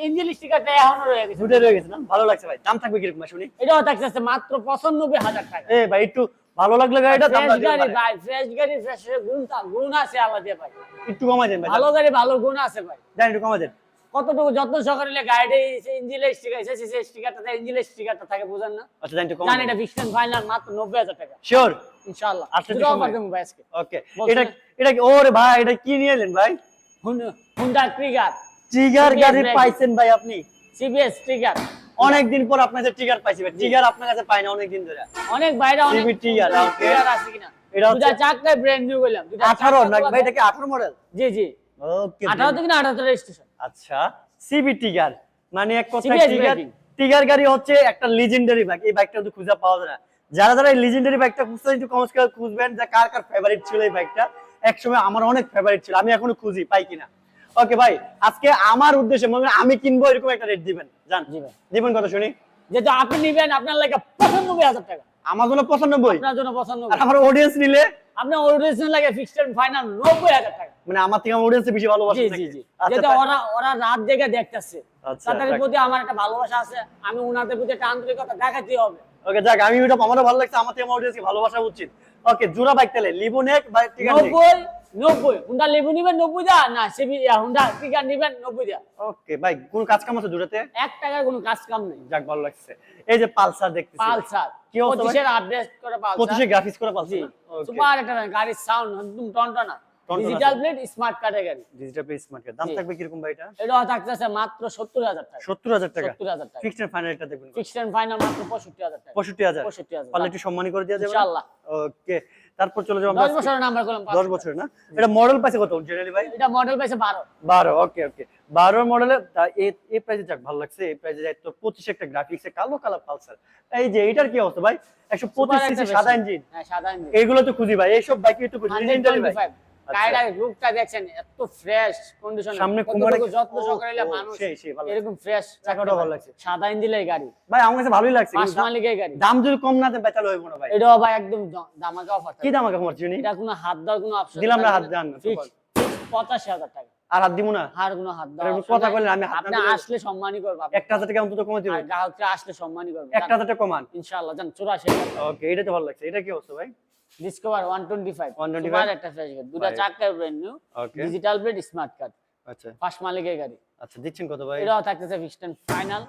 ইঞ্জিন স্টিকারটা এখনো রয়ে গেছে। দুটো রয়ে গেছে না? ভালো লাগছে ভাই। দাম থাকবে কিরকম ভাই শুনি? এটাও থাকছে মাত্র 95,000 টাকা। এ ভাই একটু ভালো লাগলো গাড়িটা, দামটা ফ্রেশ দিও গাড়ি ভাই। ভাই, ফ্রেশ গাড়ি, ফ্রেশ গুণ আছে আলাদা ভাই। একটু কমাই দেন ভাই, ভালো গাড়ি ভালো গুণ আছে ভাই। দেন একটু কমাই দেন। কতটুকু যত্ন সহকারে গাড়ি ইঞ্জিনের স্টিকার স্টিকারটা ইঞ্জিনের স্টিকারটা থাকে, বুঝেন না? আচ্ছা দেন একটু কমাই জান দেন। এটা ফিক্সড ফাইনাল মাত্র 90,000 টাকা শিওর? ইনশাআল্লাহ। আজকে দুটো সময়। অফার দেবো ভাই আজকে। ওকে, বলছি এটা না? এটা কি? ওরে ভাই এটা কি নিয়ে এলেন ভাই? হুন্ডা ট্রিগার ট্রিগার CBS গাড়ি ব্রেক। পাইছেন ভাই আপনি? CBS trigger. অনেকদিন পর আপনার কাছে ট্রিগার পাইছি ভাই। ট্রিগার আপনার কাছে পাই না অনেকদিন ধরে। অনেক বাইরে অনেক CB ট্রিগার, ওকে। ট্রিগার আছে কিনা? এটা হচ্ছে- দুটা চাকা ব্র্যান্ড নিউ বললাম। 18 নাকি ভাই? এটা কি 18 মডেল? জি জি। ওকে, 18 থেকে না 18 রেজিস্ট্রেশন। আচ্ছা। সিবি ট্রিগার মানে এক কথা, CBS ট্রিগার ব্রেকিং। ট্রিগার গাড়ি হচ্ছে একটা লিজেন্ডারি বাইক। এই বাইকটা কিন্তু খুঁজে পাওয়া যায় না। যারা যারা এই লিজেন্ডারি বাইকটা খুঁজছেন একটু কমেন্টস করে খুঁজবেন যে কার কার ফেভারিট ছিল এই বাইকটা। একসময় আমার অনেক ফেভারিট ছিল, আমি এখনো খুঁজি পাই কিনা। ওকে ভাই, আজকে আমার উদ্দেশ্যে মানে আমি কিনবো এরকম একটা রেট দিবেন, জান? জি ভাই। দিবেন কত শুনি? যেহেতু আপনি নিবেন আপনার লাগে 95,000 টাকা। আমার জন্য 95, আপনার জন্য আর 95। আমার অডিয়েন্স নিলে আপনার অরিজিনাল লাগে ফিক্সড এন্ড ফাইনাল 90,000 টাকা। মানে আমার থেকে আমার অডিয়েন্স বেশি ভালোবাসে জি নাকি? জি জি। আচ্ছা, যেটা ওরা রাত জেগে দেখতেছে, আচ্ছা, তাদের যাক। প্রতি আমার একটা ভালোবাসা আছে, আমি ওনাদের প্রতি একটা আন্তরিকতা দেখাতে হবে। ওকে যাক, আমি এটা আমারও ভালো লাগছে, আমার থেকে আমার অডিয়েন্সকে ভালোবাসা উচিত। ওকে, জোড়া বাইক তাহলে লিবু নেক বাই ট্রিগার নেক। 90 হুন্ডা লেবু নিবেন 90 দা, না সিবি হুন্ডা ট্রিগার নিবেন 90 দা। ওকে ভাই, কোন কাজ কাম আছে জোড়াতে? 1 টাকার কোনো কাজ কাম নেই। যাক, ভালো লাগছে। এই যে পালসার দেখতেছি, পালসার কি অবস্থা ভাই? 25 এর আপডেট করে পালসার। 25 গ্রাফিক্স করে জি পালসার। ওকে, সুপার একটা গাড়ির সাউন্ড একদম টনটনা। টনটনা ডিজিটাল আছে। প্লেট স্মার্ট কার্ডের গাড়ি। ডিজিটাল প্লে স্মার্ট দাম জি। থাকবে কিরকম ভাই এটা? এটা থাকতেছে মাত্র 70,000 টাকা। 70,000 টাকা। 70,000 টাকা। ফিক্সড এন্ড ফাইনালটা দেখবেন ফিক্সড এন্ড ফাইনাল মাত্র 65,000 টাকা। 65,000। 65,000 পারলে একটু সম্মানী করে দেওয়া যাবে না? ইনশাআল্লাহ। ওকে, তারপর চলে যাবো 10 বছরের নাম্বার করলাম 10 বছর না, এটা মডেল পাইছে কত জেনারেলি ভাই? এটা মডেল পাইছে 12। 12, ওকে ওকে, 12 মডেলের এই প্রাইসে যাক ভালো লাগছে। এই প্রাইসে যাই তো 25 একটা গ্রাফিক্সে কালো কালার পালসার। এই যে এটার কি অবস্থা ভাই? 125 সিসি সাদা ইঞ্জিন। হ্যাঁ সাদা ইঞ্জিন। এইগুলো তো খুঁজি ভাই, এইসব বাইক একটু খুঁজি। ইঞ্জিনটাই ভাই 125 গাড়িটার লুকটা দেখছেন এত ফ্রেশ কন্ডিশন, সামনে কুমারে যত্ন সহকারে মানুষ সেই ভালো এরকম ফ্রেশ চাকাটাও ভালো লাগছে। সাদা ইঞ্জিনের গাড়ি ভাই আমার কাছে ভালোই লাগছে, পাঁচ কিন্তু মালিকের গাড়ি, দাম যদি কম না দেন বেচালো হইব না ভাই। এটাও ভাই একদম দামাকা অফার। কি দাম আগে আমার চিনি? এটা কোনো হাত দেওয়ার কোনো অপশন দিলাম না, হাত দেন না, 85,000 টাকা। আর হাত দিব না, আর কোনো হাত আরে দেওয়া কথা কইলেন আমি হাত আপনি না দিলে আসলে সম্মানই করব, 1000 টাকা অন্তত কমে দিবেন। গ্রাহকরা আসলে সম্মানই করবে 1000 টাকা কমান ইনশাআল্লাহ। জান 84,000 ওকে, এটা তো ভালো লাগছে। এটা কি অবস্থা ভাই? ডিসকভার 125 125 সুপার একটা ফ্রেশ গাড়ি, দুটো ভাই। চাকার ব্র্যান্ড নিউ ওকে ডিজিটাল প্লেট স্মার্ট কার্ড, আচ্ছা ফার্স্ট মালিকের গাড়ি। আচ্ছা, দিচ্ছেন কত ভাই? এটাও থাকতেছে ফিক্সড এন্ড ফাইনাল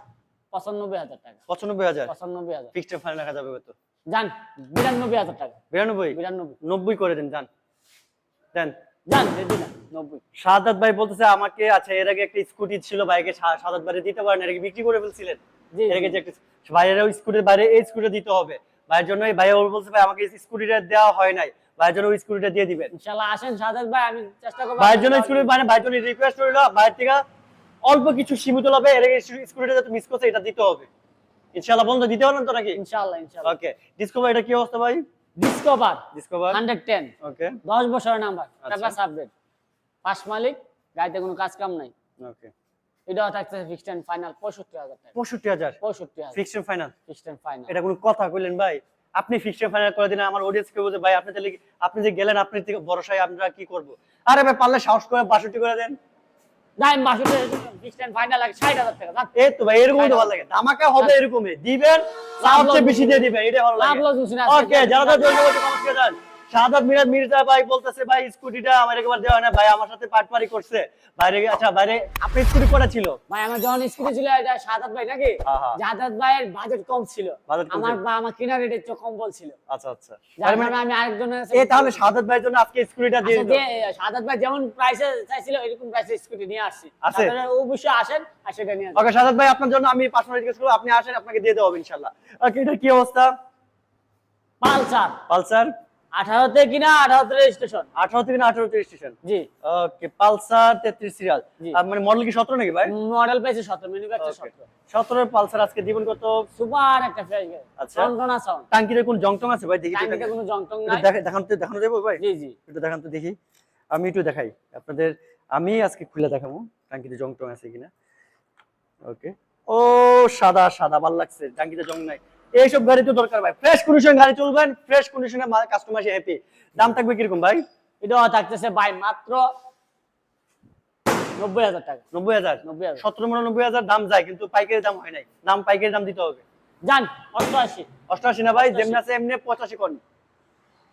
95,000 টাকা। 95000 95,000 ফিক্সড ফাইনাল রাখা যাবে কত? জান 92,000 টাকা। 92 92 90 করে দেন, জান দেন। জান দিয়ে দিলাম 90। সাদাত ভাই বলতেছে আমাকে, আচ্ছা এর আগে একটা স্কুটি ছিল বাইকে, সাদাত ভাই দিতে পারেন, এর আগে বিক্রি করে ফেলছিলেন। জি এর আগে যে একটা ভাইয়েরও স্কুটির বাইরে এই স্কুটি দিতে হবে, ভাইয়ের জন্য এই ভাই ওর বলছে ভাই আমাকে স্কুটিটা দেওয়া হয় নাই, ভাইয়ের জন্য ওই স্কুটিটা দিয়ে দিবেন। ইনশাআল্লাহ আসেন সাদাত ভাই, আমি চেষ্টা করব ভাইয়ের জন্য স্কুটি মানে ভাইয়ের জন্য রিকোয়েস্ট হইলো, ভাইয়ের থেকে অল্প কিছু সীমিত লাভে এর আগে স্কুটিটা যত মিস করছে এটা দিতে হবে। ইনশাআল্লাহ বন্ধু দিতে পারবেন তো নাকি? ইনশাআল্লাহ ইনশাআল্লাহ। ওকে, ডিসকভার এটা কি অবস্থা ভাই? ডিসকভার ডিসকভার 110 ওকে 10 বছরের নাম্বার, আচ্ছা। পেপারস আপডেট, ফার্স্ট মালিক, গাড়িতে কোনো কাজ কাম নাই। ওকে এটাও থাকতেছে ফিক্সড এন্ড ফাইনাল 65,000 টাকা। 65000 65,000 fixed final. Fixed and final. এটা কোনো কথা কইলেন ভাই? আপনি ফিক্সড ফাইনাল করে দিন, আমার অডিয়েন্স কে বলতে ভাই আপনি তাহলে আপনি যে গেলেন আপনি থেকে ভরসায় আমরা কি করব? আরে ভাই পারলে সাহস করে 62 করে দেন। দাম 62 ফিক্সড এন্ড ফাইনাল 60,000 টাকা। জান এই তো ভাই এরকম তো ভালো লাগে, ধামাকা হবে এরকমই দিবেন, লাভ চেয়ে বেশি দিয়ে দিবেন, এটা ভালো লাভ লাগে। লস বুঝিনা। ওকে, যারা যারা জয়েন করতে কমেন্ট করে দেন। শাহাদাত মির্জা ভাই বলতেছে ভাই স্কুটিটা আমার একবার দেওয়া হয় না ভাই, আমার সাথে পাটপারি করছে বাইরে। আচ্ছা বাইরে আপনি স্কুটি করা ছিল ভাই আমার যখন স্কুটি ছিল এটা সাদাত ভাই নাকি? হ্যাঁ, হ্যাঁ। সাদাত ভাইয়ের বাজেট কম ছিল, বাজেট কম আমার ছিল। বা আমার কিনা রেটের চেয়ে কম বলছিল, আচ্ছা আচ্ছা, যার কারণে আমি আরেকজনের কাছে এই তাহলে শাহাদাত ভাইয়ের জন্য আজকে স্কুটিটা দিয়ে আচ্ছা, দিও। যে সাদাত ভাই যেমন প্রাইসে চাইছিল এরকম প্রাইসে স্কুটি নিয়ে আসছি। আছে? আপনারা অবশ্যই আসেন আর সেটা নিয়ে যান। ওকে শাহাদাত ভাই আপনার জন্য আমি পার্সোনালি জিজ্ঞেস করব, আপনি আসেন আপনাকে দিয়ে দেওয়া হবে ইনশাআল্লাহ। ওকে, এটা কি অবস্থা? পালসার পালসার 18 তে কিনা 18 তে রেজিস্ট্রেশন। 18 থেকে 18 রেজিস্ট্রেশন। জি ওকে, পালসার 33 সিরিয়াল। জি। মানে মডেল কি 17 নাকি ভাই? মডেল পাইছে 17, ম্যানুফ্যাকচার 17। 17 এর পালসার আজকে দিবেন কত? সুপার একটা ফ্রেশ গাড়ি, আচ্ছা। টনটনা সাউন্ড, টাঙ্কিতে কোন জংটং আছে ভাই? দেখি টাঙ্কিতে কোনো জংটং একটু নাই। দেখানো যাবে ভাই? জি জি একটু দেখান তো দেখি, আমি একটু দেখাই আপনাদের। আমি আজকে খুলে দেখাবো টাঙ্কিতে জংটং আছে কিনা। ওকে, ও সাদা সাদা ভালো লাগছে, টাঙ্কিতে জং নাই। এইসব গাড়ি তো দরকার ভাই, ফ্রেশ কন্ডিশন গাড়ি চলবেন, ফ্রেশ কন্ডিশনে কাস্টমার এসে হ্যাপি। দাম থাকবে কিরকম ভাই? এটাও থাকতেছে ভাই মাত্র 90,000 টাকা। 90,000 90,000 17 মনে 90,000 দাম যায়, কিন্তু পাইকারি দাম হয় নাই। দাম পাইকারি দাম দিতে হবে। জান 88 88 না ভাই, যেমন আছে এমনি 85 কোন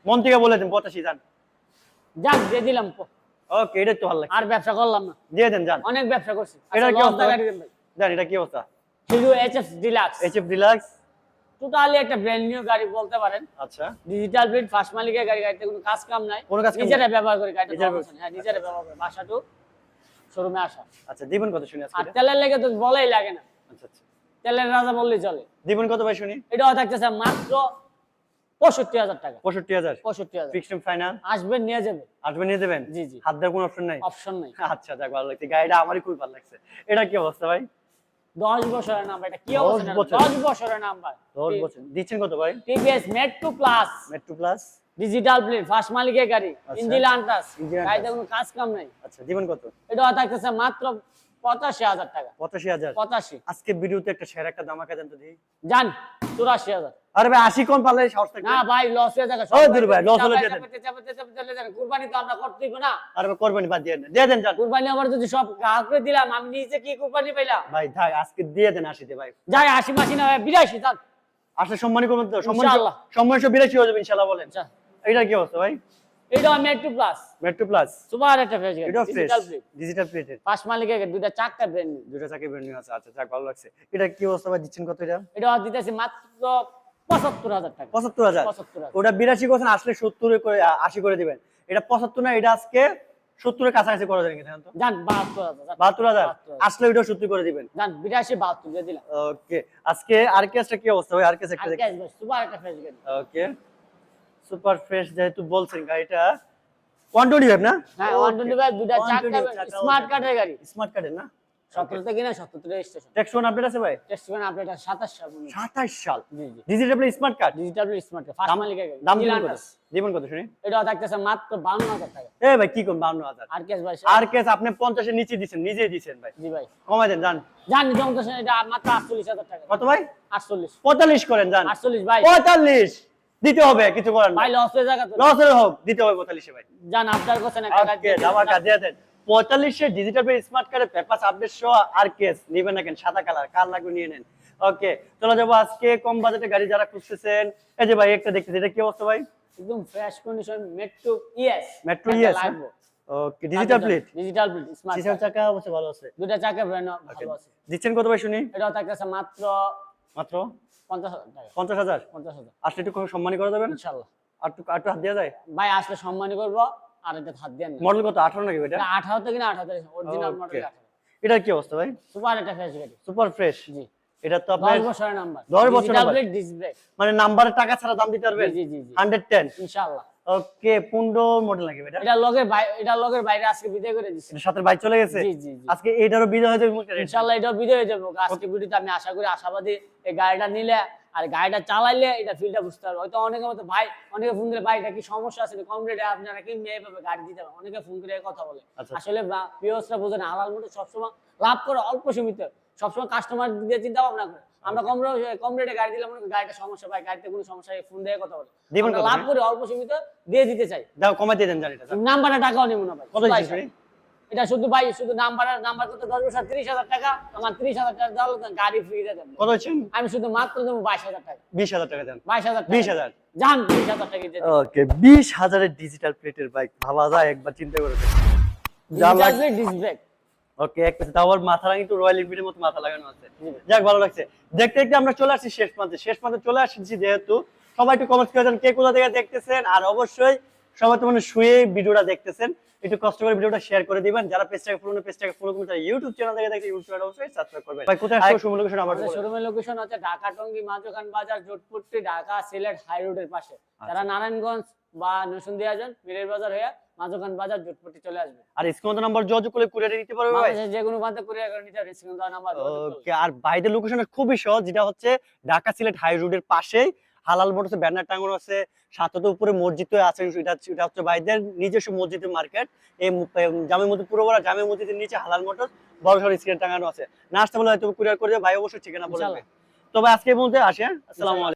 মন থেকে বলে দেন 85 জান। জান দিয়ে দিলাম। ওকে, এটা তো ভালো লাগছে, আর ব্যবসা করলাম না, দিয়ে দেন জান। অনেক ব্যবসা করছি। এটা কি অবস্থা? গাড়ি দেন ভাই। জান এটা কি অবস্থা? Hero HF deluxe, HF deluxe. Totally একটা ব্র্যান্ড নিউ গাড়ি বলতে পারেন। আচ্ছা, ডিজিটাল প্লেট, ফার্স্ট মালিকের গাড়ি, গাড়িতে কোনো কাজ কাম নাই, কোনো কাজ কাম নাই। নিজেরা ব্যবহার করে গাড়িটা নিজেরা চালাচ্ছেন। হ্যাঁ নিজেরা ব্যবহার করে, বাসা টু শোরুমে আসা। আচ্ছা দিবেন কত শুনি আজকে আর এটা? তেলের লেগে তো বলাই লাগে না, আচ্ছা আচ্ছা, তেলের রাজা বললেই চলে। দিবেন কত ভাই শুনি? এটাও থাকতেছে মাত্র 65,000 টাকা। 65,000 65,000 ফিক্সড ফাইনাল। আসবেন নিয়ে যাবেন। আসবেন নিয়ে দেবেন? জি জি, হাত দেওয়ার কোনো অপশন নাই? অপশন নাই। আচ্ছা যাক, ভালো লাগছে, গাড়িটা আমারই খুব ভালো লাগছে। এটা কি অবস্থা ভাই? 10 বছরের নাম্বার, এটা কি 10 অবস্থা? বছর। 10 বছরের নাম্বার, 10 বছর দিচ্ছেন কত ভাই? TVS metro plus, metro plus. Digital plate, first মালিকের গাড়ি, আচ্ছা। Engine আনটাস, engine আনটাস। গাড়িতে কোনো কাজ কাম নাই। আচ্ছা দিবেন কত? এটাও থাকতেছে মাত্র 85,000 টাকা। 85,000 85 আজকে ভিডিওতে একটা শেয়ার একটা ধামাকা দেন তো দেখি। জান 84,000। আরে ভাই 80 কোন পারলে সাহস থাকে না ভাই লস হয়ে যাবে। ও দূর ভাই, লস হলে দিয়ে দেন। কুরবানি তো আমরা করতেই না। আরে ভাই করবেন বাদ দিয়ে দেন, দিয়ে দেন জান। কুরবানি আবার যদি সব গ্রাহককে দিলাম, আমি নিজে কি কুরবানি পাইলাম? ভাই ভাই আজকে দিয়ে দেন 80 তে ভাই। যাই 80 মাসি না 82 জান। আসলে সম্মানই করবেন তো, ইনশাআল্লাহ। সম্মান 82 হয়ে যাবে ইনশাআল্লাহ বলেন। আচ্ছা এটা কি অবস্থা ভাই? এটা metro plus, metro plus. Super একটা ফ্রেশ গাড়ি, এটা fresh digital plate, digital plated, first মালিকের গাড়ি, দুইটা চাকা ব্র্যান্ড নিউ। দুটো চাকা বের নিয়ে আছে। আচ্ছা যাক, ভালো লাগছে। এটা কি অবস্থা ভাই, দিচ্ছেন কত এটা? এটা দিতেছি মাত্র 75,000 টাকা। 75,000 75,000 ওটা 82 করছেন, আসলে 70 করে 80 করে দিবেন। এটা 75 না, এটা আজকে 70 এর কাছাকাছি করে দেন কিন্তু। জান 72,000 72,000 আসলে ওটা 70 করে দিবেন। জান 82 72 দিয়ে দিলাম। ওকে, আজকে আরকেএসটা কি অবস্থা ভাই? আরকেএস একটা আর দেখি। ক্যাশ ভাই সুপার একটা ফ্রেশ গাড়ি। ওকে, সুপার ফ্রেশ যেহেতু বলছেন গাড়িটা 125 না? হ্যাঁ 125 দুইটা চাকা স্মার্ট কার্ডের গাড়ি, স্মার্ট কার্ডের না? 17 থেকে না 77 রেজিস্ট্রেশন। ট্যাক্স ওয়ান আপডেট আছে ভাই? টেস্ট করেন আপনি, এটা 27 সাল 27 সাল। জি জি digital smart card. Digital smart card first মালিকের গাড়ি। দাম দিবেন কত? দিবেন কত শুনি? এটা থাকতেছে মাত্র 52000 টাকা। এ ভাই কি কোন 52000? আর কেস ভাই আর কেস আপনি 50 এর নিচে দিবেন, নিজেই দিবেন ভাই। জি ভাই কমাই দেন জান। জান জমতেছেন এটা মাত্র 48000 টাকা। কত ভাই? 48 45 করেন জান। 48 ভাই 45 দিতে হবে, কিছু করার ভাই নাই। লস হয়ে জায়গা তো লস হলে হোক দিতে হবে 45 এ ভাই। জান আপনার কোছেন একটা ওকে ধামাকা দিয়ে দেন। 45 এর ডিজিটাল স্মার্ট কার্ডের পেপারস আপডেট সহ আর কেস নেবেন না কেন? সাদা কালার কার লাগবে নিয়ে নেন। ওকে চলে যাবো আজকে কম বাজেটে গাড়ি যারা খুঁজতেছেন। এই যে ভাই একটা দেখতেছি, এটা কি অবস্থা ভাই? একদম fresh condition Metro ES. Metro ES. Okay digital plate. Digital plate smart সিসার চাকা অবশ্য ভালো আছে। দুইটা চাকা ব্র্যান্ড ভালো আছে। দিচ্ছেন কত ভাই শুনি? এটা থাকতেছে মাত্র মাত্র 50000 টাকা। 50000। 50000 আসলে একটু সম্মানী করে দেবেন? ইনশাআল্লাহ আর একটু হাত দেওয়া যায়? ভাই আসলে সম্মানই করব, আর এটা হাত দেন না। মডেল কত? 18 নাকি এটা? এটা 18 থেকে না 18 অরিজিনাল মডেল Okay. 18। এটার কি অবস্থা ভাই? সুপার এটা ফ্রেশ গাড়ি। Super fresh. জি এটা তো আপনার 10 বছরের নাম্বার। 10 বছরের digital number. Plate disc brake. মানে নাম্বারের টাকা ছাড়া দাম দিতে পারবেন? জি জি জি 110। ইনশাআল্লাহ। ওকে 15 মডেল নাকি এটা? এটা লগের বাইরে আজকে বিদায় করে দিছি। এটা সাথে বাইক চলে গেছে? জি জি জি আজকে এটারও বিদায় হয়ে যাবে মুখে। ইনশাআল্লাহ এটা বিদায় হয়ে যাবে। আজকে ভিডিওতে আমি আশা করি আশাবাদী এই গাড়িটা নিলে আর গাড়িটা চালাইলে এটা ফিলটা বুঝতে পারবে। হয়তো অনেকের মতো ভাই অনেকে ফোন করে ভাই এটা কি সমস্যা আছে কম রেটে আপনারা কি মেয়ে পাবে গাড়ি দিতে পারবে, অনেকে ফোন করে এই কথা বলে। আচ্ছা। আসলে পিওসরা বোঝে না, হালাল মোটর সবসময় লাভ করে অল্প সীমিত, সবসময় কাস্টমার দিয়ে চিন্তা ভাবনা করে। আমরা কম রেটে গাড়ি দিলাম গাড়িটা সমস্যা ভাই গাড়িতে কোনো সমস্যা ফোন দিয়ে কথা বলে দিবেন আমরা কত লাভ ভাই? করে অল্প সীমিত দিয়ে দিতে চাই। দাও কমাই দিয়ে দেন জানিটা। নাম্বারে টাকাও নেব না ভাই। কত ভাই, দিচ্ছেন? এটা শুধু ভাই শুধু নাম্বার কত 10 বছর 30000 টাকা, আমার 30000 টাকা দাও গাড়ি ফ্রি দিয়ে দেব। কত হচ্ছেন? আমি শুধু মাত্র দেবো 22000 টাকা। 20000 টাকা দেন। 22000 টাকা। 20000। জান 20000 টাকা দিয়ে দেব। ওকে 20000 এর ডিজিটাল প্লেটের বাইক ভাবা যায় একবার চিন্তা করে দেখুন। যা ডিজিটাল লাগ ডিস্ক ব্রেক। ওকে এক পেছে তাও আবার মাথা লাগি তো রয়্যাল এনফিল্ডের মতো মাথা লাগানো আছে। যাক ভালো লাগছে। দেখতে দেখতে আমরা চলে আসছি শেষ প্রান্তে চলে আসছি যেহেতু সবাই একটু কমেন্ট করে দেন কে কোথা থেকে দেখতেছেন, আর অবশ্যই সবাই তো মানে শুয়ে ভিডিওটা দেখতেছেন, একটু কষ্ট করে ভিডিওটা শেয়ার করে দিবেন। যারা পেজটাকে ফলো করুন, যারা ইউটিউব চ্যানেল থেকে দেখতে ইউটিউব চ্যানেল অবশ্যই সাবস্ক্রাইব করবেন। ভাই কোথায় আসছো? শোরুম লোকেশন আমার আমাদের শোরুমের লোকেশন হচ্ছে ঢাকা টঙ্গী মাঝখান বাজার জোটপুট্টি ঢাকা সিলেট হাই রোডের পাশে। যারা নারায়ণগঞ্জ বা নরসিংদী যান মিরের বাজার হয়ে মাঝখান বাজার জোটপুট্টি চলে আসবে। আর স্ক্রিনে নাম্বার যোগাযোগ করলে কুরিয়ারে নিতে পারবে ভাই। বাংলাদেশের যে কোনো প্রান্তে কুরিয়ার করে নিতে পারবে, স্ক্রিনে দেওয়া নাম্বার যোগাযোগ করলে। ওকে আর বাইরের লোকেশনটা খুবই সহজ, যেটা হচ্ছে ঢাকা সিলেট হাই রোডের পাশেই হালাল মোটরসে ব্যানার টাঙানো আছে, সাথে তো উপরে মসজিদ আছে। এটা হচ্ছে বাইদের নিজস্ব মসজিদের মার্কেট। এই জামে মসজিদ পুরো বড় জামে মসজিদের নিচে হালাল মোটর বড় সড় স্ক্রিন টাঙানো আছে। না আসতে বলে হয়তো কুরিয়ার করে ভাই অবশ্যই ঠিকানা বলে দেবে। তবে আজকে এই পর্যন্ত আসি। আসসালামু আলাইকুম।